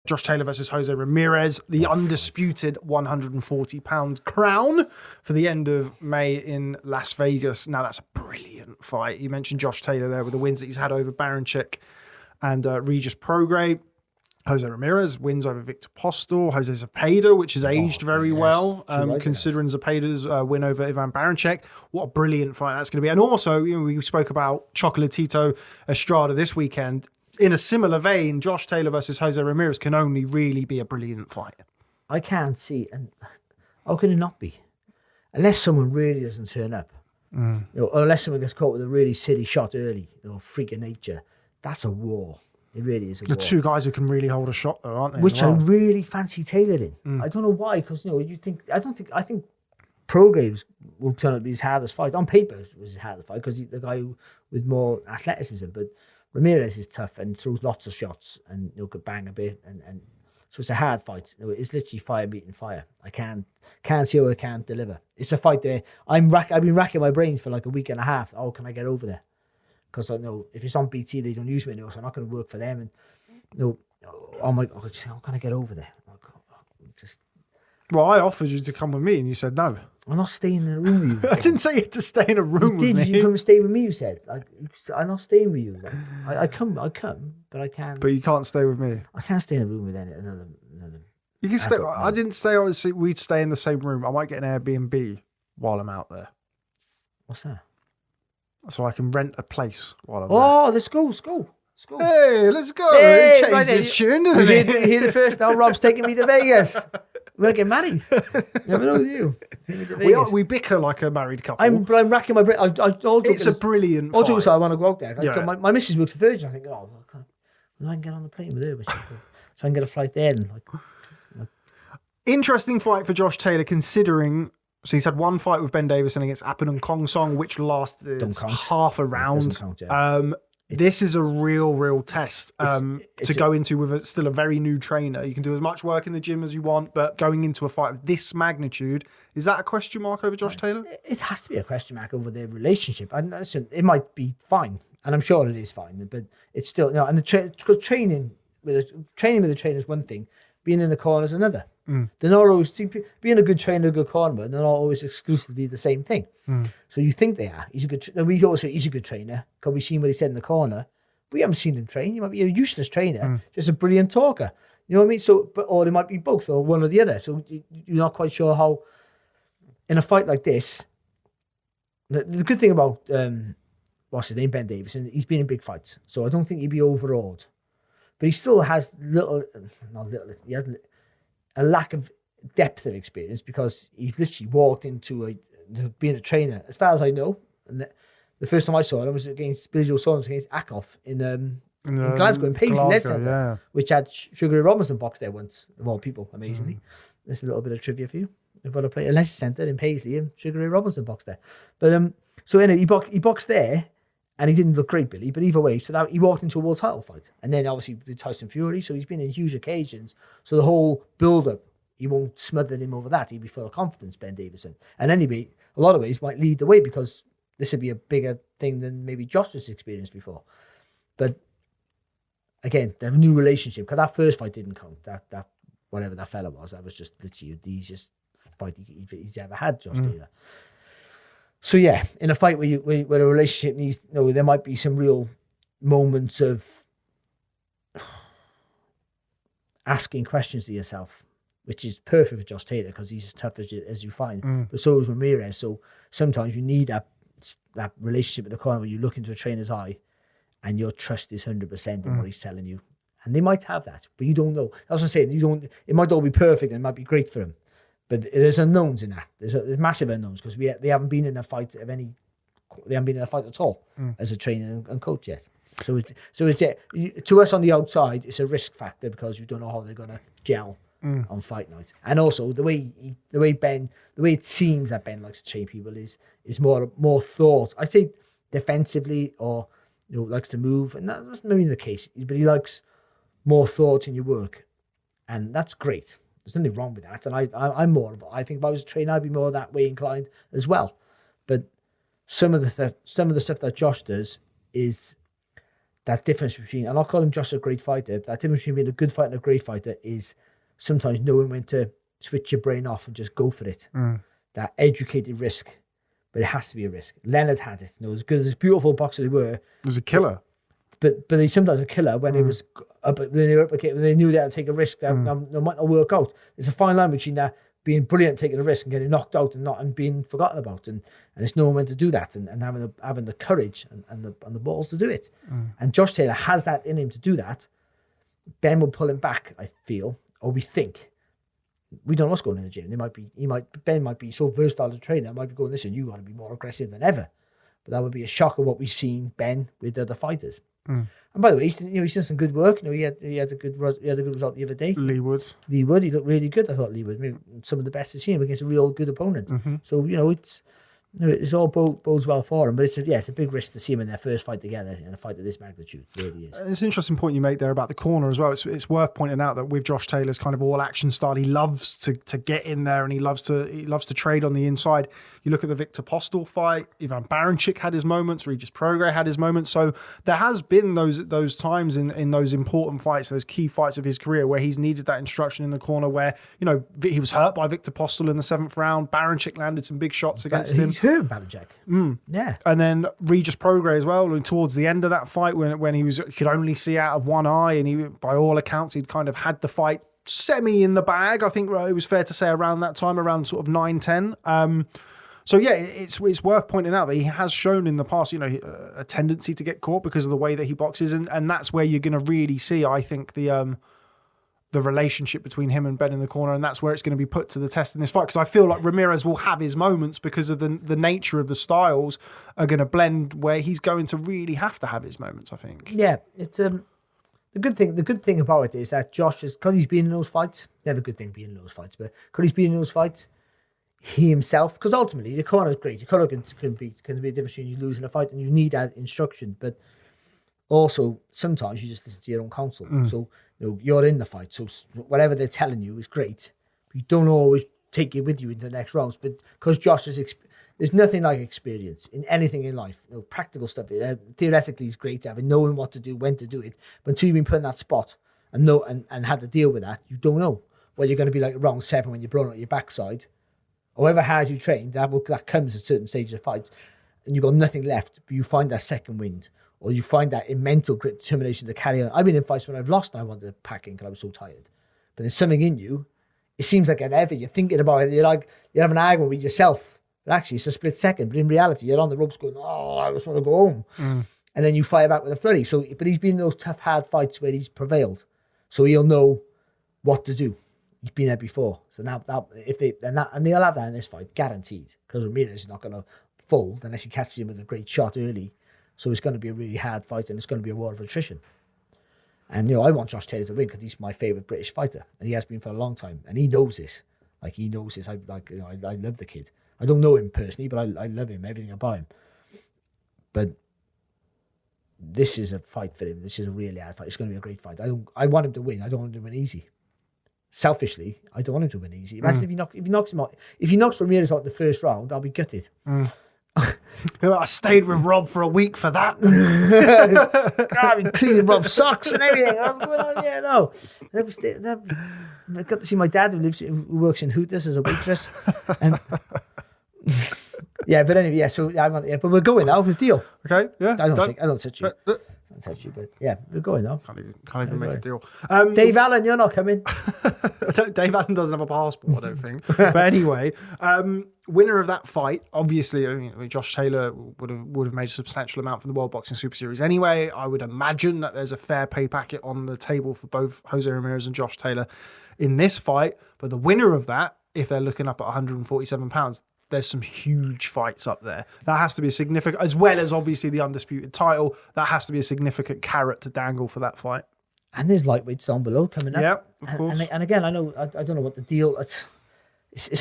Josh Taylor versus Jose Ramirez, the undisputed 140-pound crown for the end of May in Las Vegas. Now, that's a brilliant fight. You mentioned Josh Taylor there with the wins that he's had over Baranchyk and Regis Prograis. Jose Ramirez wins over Victor Postol. Jose Zepeda, which has aged very well, considering Zepeda's win over Ivan Baranchyk. What a brilliant fight that's going to be. And also, we spoke about Chocolatito Estrada this weekend. In a similar vein, Josh Taylor versus Jose Ramirez can only really be a brilliant fight. I can't see, and how can it not be? Unless someone really doesn't turn up. Or unless someone gets caught with a really silly shot early, freak of nature. That's a war. It really is a war. The two guys who can really hold a shot, though, aren't they? Which I really fancy Taylor in. I don't know why, because I think Prograis will turn out to be his hardest fight. On paper, it was his hardest fight because he's the guy with more athleticism. But Ramirez is tough and throws lots of shots and could bang a bit, and so it's a hard fight. It's literally fire meeting fire. I can't see how I can't deliver. It's a fight there. I've been racking my brains for like a week and a half. Oh, can I get over there? Because I know if it's on BT, they don't use me anymore, so I'm not going to work for them. And oh my God, how can I get over there? Well, I offered you to come with me, and you said no. I'm not staying in a room with you. I didn't say you had to stay in a room with me. You come and stay with me, you said. I'm not staying with you. I come, but I can't. But you can't stay with me. I can't stay in a room with another. You can stay. I didn't stay. We'd stay in the same room. I might get an Airbnb while I'm out there. What's that? So I can rent a place while I'm there. Let's go. Hey, let's go. Hey, He changed his tune, didn't he? Hear the first now. Rob's taking me to Vegas. We're getting married. Never know with you. We bicker like a married couple. I'm racking my brain. It's a brilliant fight. Also, I want to go out there. Yeah. My missus works for Virgin. I think, I can get on the plane with her. So I can get a flight there. Interesting fight for Josh Taylor, considering... So he's had one fight with Ben Davison against Apinon Kongsong, which lasted half a round. This is a real test to go into with still a very new trainer. You can do as much work in the gym as you want, but going into a fight of this magnitude, is that a question mark over Josh Taylor? It has to be a question mark over their relationship. And listen, it might be fine, and I'm sure it is fine, but it's still And because training with a trainer is one thing, being in the corner is another. They're not always being a good trainer, a good corner. They're not always exclusively the same thing. So you think they are. He's a good. We always say he's a good trainer because we've seen what he said in the corner. We haven't seen him train. He might be a useless trainer, just a brilliant talker. You know what I mean? So, or they might be both, or one or the other. So you're not quite sure how. In a fight like this, the good thing about what's his name, Ben Davison, he's been in big fights, so I don't think he'd be overawed. But he still has he has a lack of depth of experience because he's literally walked into being a trainer. As far as I know, and the first time I saw him was against Billy Joe Saunders against Akoff in Glasgow, in Paisley, which had Sugar Ray Robinson boxed there once, of all people, amazingly. There's a little bit of trivia for you. They've got to play a leisure centre in Paisley and Sugar Ray Robinson boxed there. But so anyway, he boxed there. And he didn't look great, Billy, but either way, so that he walked into a world title fight. And then obviously with Tyson Fury, so he's been in huge occasions. So the whole build-up, he won't smother him over that. He'd be full of confidence, Ben Davison. And anyway, a lot of ways might lead the way because this would be a bigger thing than maybe Josh has experienced before. But again, the new relationship, because that first fight didn't count. That whatever that fella was, that was just literally the easiest fight he's ever had, Josh Taylor. So yeah, in a fight where a relationship needs, there might be some real moments of asking questions to yourself, which is perfect for Josh Taylor because he's as tough as you find. But so is Ramirez. So sometimes you need that relationship in the corner where you look into a trainer's eye and your trust is 100% in what he's telling you. And they might have that, but you don't know. That's what I'm saying. It might all be perfect and it might be great for him. But there's unknowns in that. There's massive unknowns because they haven't been in a fight of any. They haven't been in a fight at all as a trainer and coach yet. So it's to us on the outside, it's a risk factor because you don't know how they're gonna gel on fight night. And also the way it seems that Ben likes to train people is more thought. I'd say defensively or likes to move, and that's maybe the case. But he likes more thought in your work, and that's great. There's nothing wrong with that, and I'm more. I think if I was a trainer, I'd be more that way inclined as well. But some of the stuff that Josh does is that difference between, I'm not calling Josh a great fighter, that difference between being a good fighter and a great fighter is sometimes knowing when to switch your brain off and just go for it. That educated risk, but it has to be a risk. Leonard had it. As good as beautiful boxer they were, It was a killer. but they sometimes a killer when it was when they were up, they knew they had to take a risk that might not work out. There's a fine line between that being brilliant, taking a risk and getting knocked out and being forgotten about, and it's knowing when to do that and having the courage and the balls to do it. And Josh Taylor has that in him to do that. Ben will pull him back, I feel, or we think. We don't know what's going on in the gym. Ben might be so versatile as a trainer, might be going, listen, you got to be more aggressive than ever. But that would be a shock of what we've seen Ben with the other fighters. And by the way, he's done some good work. He had a good result the other day. Lee Wood, he looked really good. I thought Lee Wood, maybe some of the best I've seen him against a real good opponent. So it's all bodes well for him. But it's a big risk to see him in their first fight together in a fight of this magnitude. It really is. It's an interesting point you make there about the corner as well. It's worth pointing out that with Josh Taylor's kind of all action style, he loves to get in there and he loves to trade on the inside. You look at the Victor Postol fight, Ivan Baranchyk had his moments, Regis Prograis had his moments. So there has been those times in those important fights, those key fights of his career where he's needed that instruction in the corner where, he was hurt by Victor Postol in the 7th round. Baranchyk landed some big shots against him. He's hurt Baranchyk. Yeah. And then Regis Prograis as well, and towards the end of that fight when he could only see out of one eye and he, by all accounts, he'd kind of had the fight semi in the bag. I think it was fair to say around that time, around sort of 9-10. So yeah, it's worth pointing out that he has shown in the past, a tendency to get caught because of the way that he boxes, and that's where you're going to really see, I think, the relationship between him and Ben in the corner, and that's where it's going to be put to the test in this fight. Because I feel like Ramirez will have his moments because of the nature of the styles are going to blend, where he's going to really have to have his moments, I think. Yeah, it's the good thing about it is that Josh is, because he's been in those fights, never a good thing being in those fights, but because he's been in those fights, he himself, because ultimately the corner is great. Your corner can be a difference between you losing a fight and you need that instruction, but also sometimes you just listen to your own counsel. So you're in the fight, so whatever they're telling you is great, but you don't always take it with you into the next rounds. But because Josh is, there's nothing like experience in anything in life. Practical stuff. Theoretically, is great having knowing what to do, when to do it. But until you've been put in that spot and had to deal with that, you don't know what you're going to be like at round 7 when you're blown out your backside. However hard you train, that comes at certain stages of fights, and you've got nothing left, but you find that second wind, or you find that mental grit, determination to carry on. I've been in fights when I've lost and I wanted to pack in because I was so tired. But there's something in you, it seems like an effort, you're thinking about it, you're having an argument with yourself. But actually, it's a split second, but in reality, you're on the ropes going, I just want to go home. And then you fire back with a flurry. But he's been in those tough, hard fights where he's prevailed. So he'll know what to do. He's been there before. So now, and they'll have that in this fight, guaranteed. Because Ramirez is not going to fold unless he catches him with a great shot early. So it's going to be a really hard fight, and it's going to be a war of attrition. And I want Josh Taylor to win because he's my favourite British fighter, and he has been for a long time. And he knows this. He knows this. I love the kid. I don't know him personally, but I love him, everything about him. But this is a fight for him. This is a really hard fight. It's going to be a great fight. I want him to win. I don't want him to win easy. Selfishly, I don't want him to win easy. Imagine if he knocks him out. If he knocks Ramirez out in the first round, I'll be gutted. I stayed with Rob for a week for that. I've been cleaning Rob's socks and everything. I was going, I got to see my dad who works in Hooters as a waitress. And but anyway, so but we're going now. It was a deal. Okay, yeah. I don't touch you. I don't touch you, but yeah, we're going now. Can't even make a deal. Dave Allen, you're not coming. Dave Allen doesn't have a passport, I don't think. But anyway, winner of that fight, obviously, Josh Taylor would have made a substantial amount from the World Boxing Super Series anyway. I would imagine that there's a fair pay packet on the table for both Jose Ramirez and Josh Taylor in this fight. But the winner of that, if they're looking up at £147, there's some huge fights up there. That has to be a significant, as well as obviously the undisputed title, that has to be a significant carrot to dangle for that fight. And there's lightweights down below coming up. Yeah, of course. And again, I don't know what the deal. It's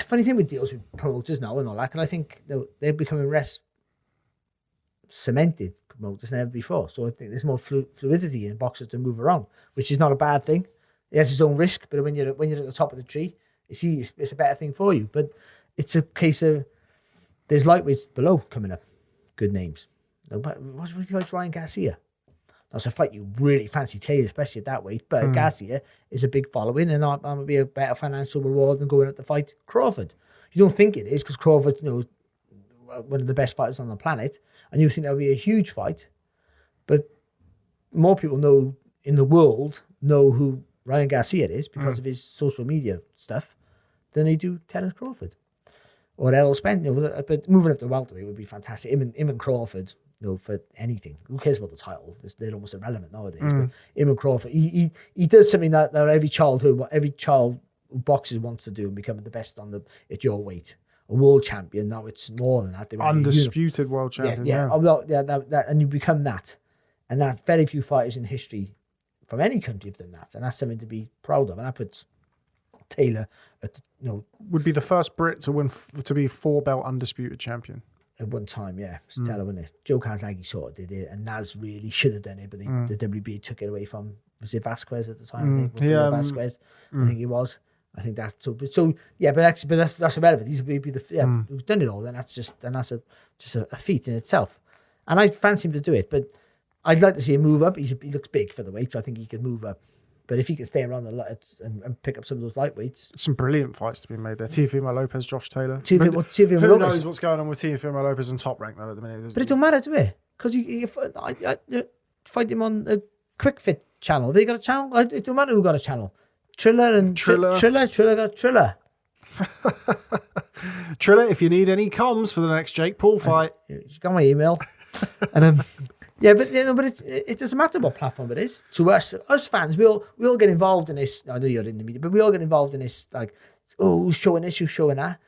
a funny thing with deals with promoters now and all that. And I think they're becoming less cemented promoters than ever before. So I think there's more fluidity in boxers to move around, which is not a bad thing. It has its own risk, but when you're at the top of the tree, it's a better thing for you. But it's a case of there's lightweights below coming up. Good names. What if you guys Ryan Garcia? That's a fight you really fancy Taylor, especially at that weight. But Garcia is a big following, and that would be a better financial reward than going out to fight Crawford. You don't think it is because Crawford's, one of the best fighters on the planet, and you think that would be a huge fight. But more people in the world know who Ryan Garcia is because of his social media stuff than they do Terence Crawford or Errol Spence. But moving up to welterweight would be fantastic. Him and Crawford, for anything. Who cares about the title? They're almost irrelevant nowadays. But him and Crawford, he does something that every child who boxes wants to do and become the best at your weight. A world champion. Now it's more than that. Undisputed world champion. And you become that. And that very few fighters in history from any country have done that, and that's something to be proud of. And that puts Taylor would be the first Brit to be 4-belt undisputed champion at one time. Yeah, Taylor, wasn't it? Joe Kazagi sort of did it, and Naz really should have done it, but the WBA took it away from, was it Vasquez at the time? I think Vasquez. I think it was. I think that's so. Yeah, but that's irrelevant. He's be who's done it all, and that's just a feat in itself. And I fancy him to do it, but I'd like to see him move up. He looks big for the weight, so I think he could move up. But if he can stay around the light and pick up some of those lightweights, some brilliant fights to be made there. Teofimo Lopez, Josh Taylor. Who knows what's going on with Teofimo Lopez in Top Rank though at the minute? But it don't matter, do it? Because you fight him on the Quick Fit channel. They got a channel. It don't matter who got a channel. Triller got Triller. Triller, if you need any comms for the next Jake Paul fight, you got my email. And yeah, but it doesn't matter what platform it is. To us fans, we all get involved in this. I know you're in the media, but we all get involved in this. Like, who's showing this? Who's showing that?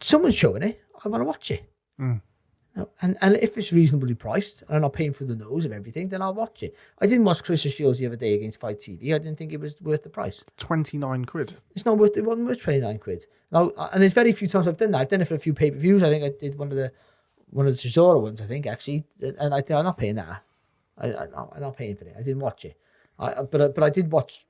Someone's showing it. I want to watch it. And if it's reasonably priced and I'm not paying for the nose of everything, then I'll watch it. I didn't watch Chris Shields the other day against Fight TV. I didn't think it was worth the price. 29 quid. It's not worth. It wasn't worth 29 quid. Now, and there's very few times I've done that. I've done it for a few pay-per-views. I think I did one of the Chisora ones, I think, actually, and I think I'm not paying that. I'm not paying for it. I didn't watch it. But I did watch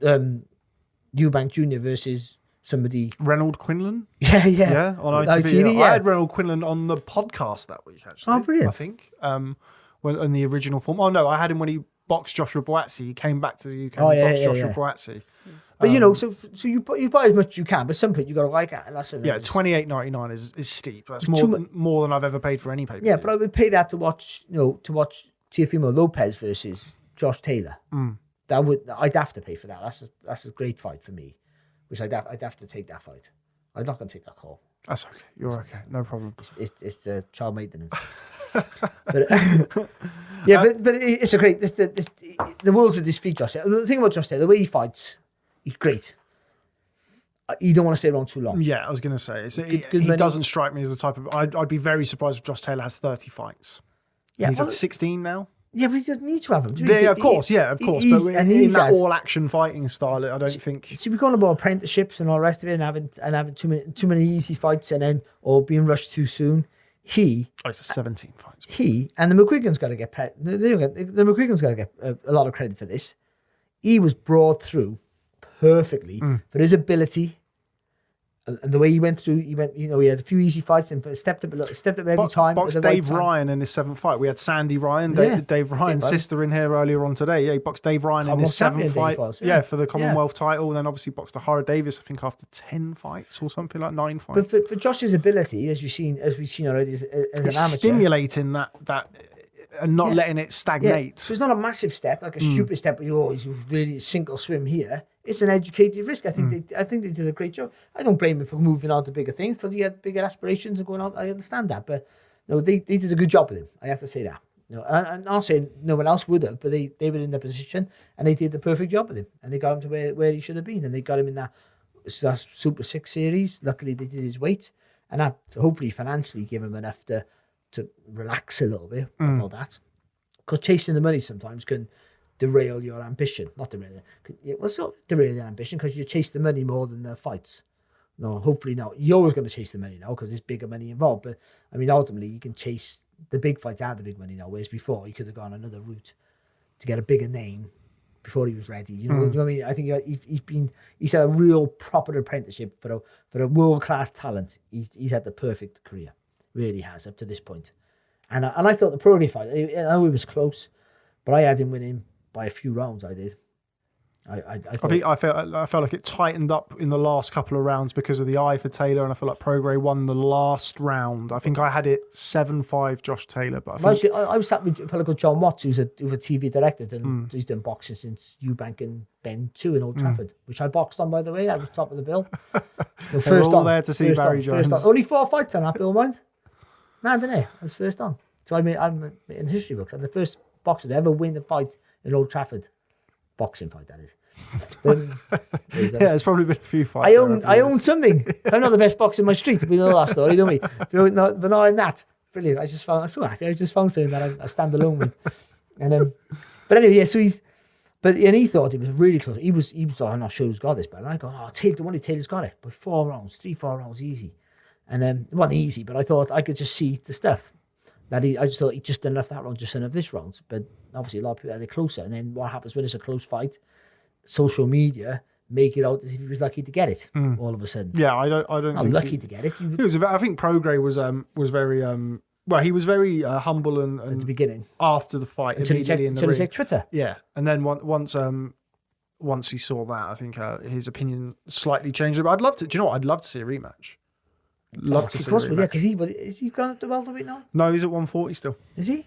Eubank Jr. versus somebody. Reynold Quinlan? Yeah, on ITV. I had Reynold Quinlan on the podcast that week, actually. Oh, brilliant. I think. When in the original form. Oh, no, I had him when he boxed Joshua Boazzi. He came back to the UK and boxed Joshua Boazzi. But so you buy as much as you can, but some point you got to like it. And that's $28.99 is steep. That's more than I've ever paid for any pay-per-view. Yeah, but I would pay that to watch Teofimo Lopez versus Josh Taylor. I'd have to pay for that. That's a great fight for me, which I'd have to take that fight. I'm not going to take that call. That's okay. You're okay. No problem. It's child maintenance. But it's a great. The world's of this feat, Josh. The thing about Josh Taylor, the way he fights. He's great. You don't want to stay around too long. Yeah, I was going to say. He doesn't strike me as the type of... I'd be very surprised if Josh Taylor has 30 fights. Yeah, he's at 16 now. Yeah, but he doesn't need to have them. Of course. But in that all-action fighting style, I don't think... See, we're going about apprenticeships and all the rest of it and having too many easy fights or being rushed too soon. It's 17 fights. And the McQuiggan's got to get... The McQuiggan's got to get a lot of credit for this. He was brought through perfectly for his ability and the way he went through. He had a few easy fights and stepped up every time. Boxed Dave Ryan in his 7th fight. We had Sandy Ryan, Dave Ryan's sister in here earlier on today. Yeah, he boxed Dave Ryan in his 7th fight. For the Commonwealth title. And then obviously boxed Ahara Davis, I think after 10 fights or something like 9 fights. But for Josh's ability, as we've seen already as an amateur, stimulating that. And not letting it stagnate. So it's not a massive step, like a stupid step where he's really sink or swim here. It's an educated risk. I think they did a great job. I don't blame him for moving on to bigger things because he had bigger aspirations and going on. I understand that, but they did a good job with him. I have to say that. I'm not saying no one else would have, but they were in the position and they did the perfect job with him, and they got him to where he should have been, and they got him in that Super 6 series. Luckily, they did his weight, and that hopefully financially gave him enough to relax a little bit about that. Because chasing the money sometimes can derail your ambition. Not derail it. Derail your ambition because you chase the money more than the fights. No, hopefully not. You're always going to chase the money now because there's bigger money involved. But, I mean, ultimately, you can chase the big fights out of the big money now, whereas before, you could have gone another route to get a bigger name before he was ready. You know what I mean? I think he's had a real proper apprenticeship for a world-class talent. He's had the perfect career. Really has up to this point. And I thought the Prograis fight, I know it was close, but I had him winning by a few rounds. I did. I think I felt like it tightened up in the last couple of rounds because of the eye for Taylor, and I feel like Prograis won the last round. I think I had it 7-5 Josh Taylor, but I was sat with a fellow called John Watts, who's a TV director, and he's done boxing since Eubank and Ben 2 in Old Trafford, which I boxed on, by the way. I was top of the bill. So first all on, there to see Barry Jones. Only 4 fights on that bill, mind. Man, didn't it? I was first on. So I'm in history books. I'm the first boxer to ever win a fight in Old Trafford. Boxing fight, that is. Yeah, there's probably been a few fights. I own something. I'm not the best boxer in my street. We know that story, don't we? But no, I'm not. Brilliant. I'm so happy. I just found something that I stand alone with. And but anyway, yeah. So he thought it was really close. He was. I'm not sure who's got this, but I go, the one who Taylor's got it by 4 rounds, 3-4 rounds, easy. And it wasn't easy, but I thought I could just see the stuff. I just thought he just done enough that round, just enough this round. But obviously a lot of people had it closer. And then what happens when it's a close fight? Social media make it out as if he was lucky to get it all of a sudden. Yeah, I don't not think lucky to get it. He was. I think Prograis was very well. He was very humble and at the beginning after the fight until he checked Twitter. Yeah, and then once he saw that, I think his opinion slightly changed. But I'd love to. Do you know what? I'd love to see a rematch. Love to see a rematch. Yeah, because is he gone up to welterweight now? No, he's at 140 still. Is he?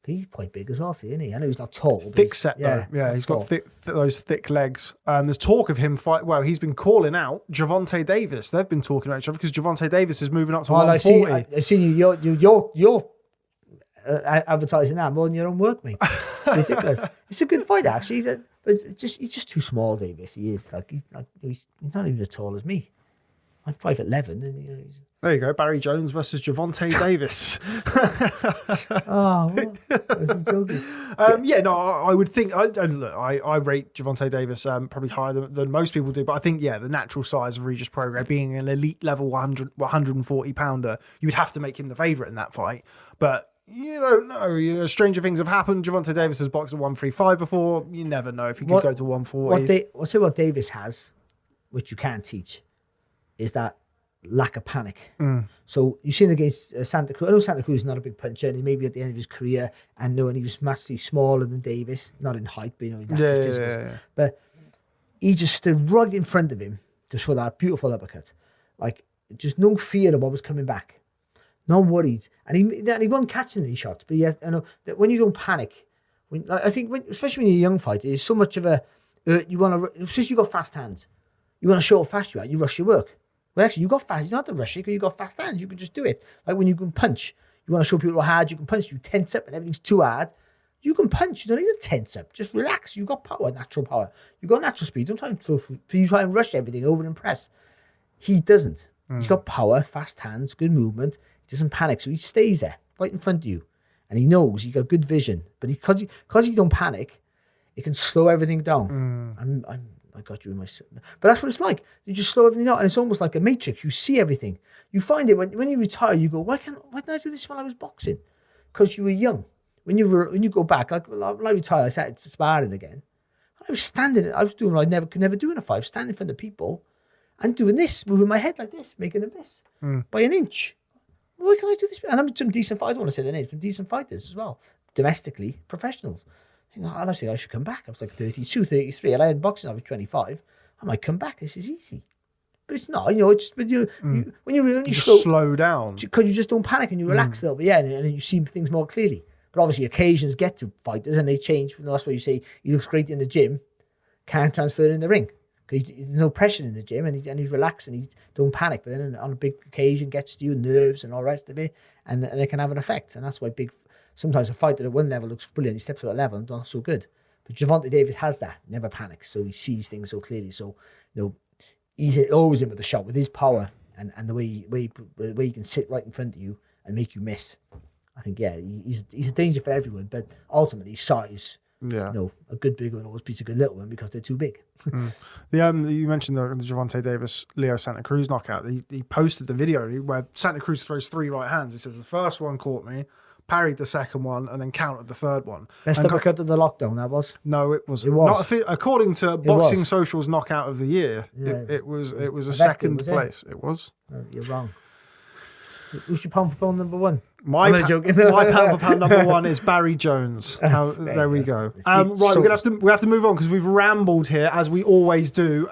He's quite big as well, isn't he? I know he's not tall. Thick set, though. Yeah, he's got those thick legs. There's talk of him fight. Well, he's been calling out Gervonta Davis. They've been talking about each other because Gervonta Davis is moving up to 140. I've seen you're advertising that more than your own work, mate. Ridiculous. It's a good fight, actually. But he's just too small, Davis. He is. He's not even as tall as me. I'm 5'11", and he's... There you go, Barry Jones versus Gervonta Davis. I would think I rate Gervonta Davis probably higher than most people do, but I think the natural size of Regis Prograis being an elite level 140 pounder, you would have to make him the favourite in that fight. But you don't know. Stranger things have happened. Gervonta Davis has boxed at 135 before. You never know if he could go to 140. What Davis has, which you can't teach, is that lack of panic. So you've seen against Santa Cruz. I know Santa Cruz is not a big puncher, and he may be at the end of his career, and knowing he was massively smaller than Davis, not in height, but in natural physicals. Yeah. But he just stood right in front of him to show that beautiful uppercut. Like, just no fear of what was coming back. No worried. And he wasn't catching any shots, but I know that when you don't panic, especially when you're a young fighter, it's so much of a, especially you got fast hands. You want to show how fast you are, you rush your work. Well, actually, you got fast. You don't have to rush it because you got fast hands. You can just do it. Like when you can punch, you want to show people how hard you can punch. You tense up and everything's too hard. You can punch. You don't need to tense up. Just relax. You got power, natural power. You got natural speed. Don't try and you try and rush everything, over and impress. He doesn't. He's got power, fast hands, good movement. He doesn't panic, so he stays there, right in front of you, and he knows he got good vision. But because he don't panic, it can slow everything down. I got you in my... But that's what it's like. You just slow everything down, and it's almost like a matrix. You see everything. You find it when you retire. You go, why didn't I do this when I was boxing? Because you were young. When you go back, like when I retired, I started sparring again. I was standing. I was doing what I could never do in a fight. Standing in front of people and doing this, moving my head like this, making them this by an inch. Why can I do this? And I'm some decent fighters. I don't want to say their names, some decent fighters as well, domestically, professionals. Honestly, I should come back. I was like 32, 33, and I had boxing. I was 25. I might come back. This is easy, but it's not. It's when you slow down because you just don't panic and you relax a little bit. Yeah, and then you see things more clearly. But obviously, occasions get to fighters and they change. That's why you say he looks great in the gym, can't transfer in the ring because there's no pressure in the gym, and he's relaxed and he don't panic. But then on a big occasion, gets to you, nerves and all the rest of it, and it can have an effect. And that's why sometimes a fighter at one level looks brilliant. He steps to a level and not so good. But Gervonta Davis has that. Never panics. So he sees things so clearly. So, he's always in with the shot with his power and the way he can sit right in front of you and make you miss. I think, he's a danger for everyone. But ultimately, size, a good big one always beats a good little one because they're too big. You mentioned the Gervonta Davis, Leo Santa Cruz knockout. He posted the video where Santa Cruz throws 3 right hands. He says, the first one caught me, parried the second one, and then countered the third one. Best uppercut of the lockdown, that was? No, it wasn't. It was. According to Boxing Social's knockout of the year, it was a second place. It was. You're wrong. Who's your pound for pound number one? My I'm only joking. my pound for pound number one is Barry Jones. There we go. Right, we're gonna have to move on because we've rambled here as we always do.